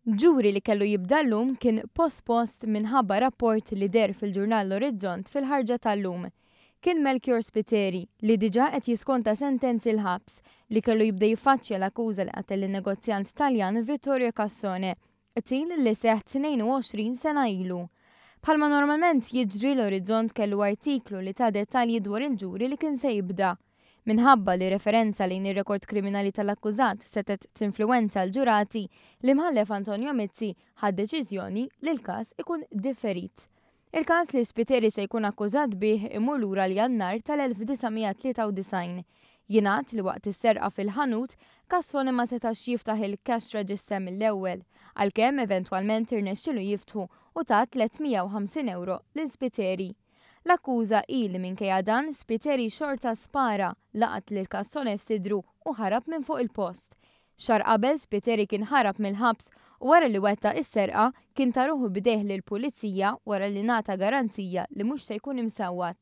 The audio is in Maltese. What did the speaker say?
Ġuri li kellu jibda llum kien post minħabba rapport li der fil-ġurnal L-Orizzont fil-ħarġa tal-lum. Kien Melchior Spiteri li diġa qed jiskonta sentenzi l-ħabs li kellu jibda jiffaċċja l-akkuża li qatel il-negozjant Taljan Vittorio Cassone, qtil li seħħ 22 sena ilu. Bħalma normalment jiġri L-Orizzont kellu artiklu li ta' dettalji dwar il-ġuri li kien se jibda. Minħabba li referenza lejn ir-rekord kriminali tal-akkużat setet tinfluwenza l-ġurati, l-imħallef Antonio Mizzi ħad deċiżjoni li l-każ ikun differit. Il-każ li Spiteri se jkun akkużat bih imur lura li Jannar tal-1993. Jingħad li waqt is-serqa fil-ħanut Cassone ma setax jiftaħ il-cash register mill-ewwel, għalkemm eventwalment irnexxielu jiftħu u ta' 350 euro lil Spiteri. L-akkuża li minkejja dan Spiteri xorta spara laqat lil Cassone f'sidru u ħarab minn fuq il-post. Xahar qabel Spiteri kien ħarab mill-ħabs u wara li wetta is-serqa kien ta' ruħu bidejh lill-pulizija wara li ngħata garanzija li mhux se jkun imsewwat.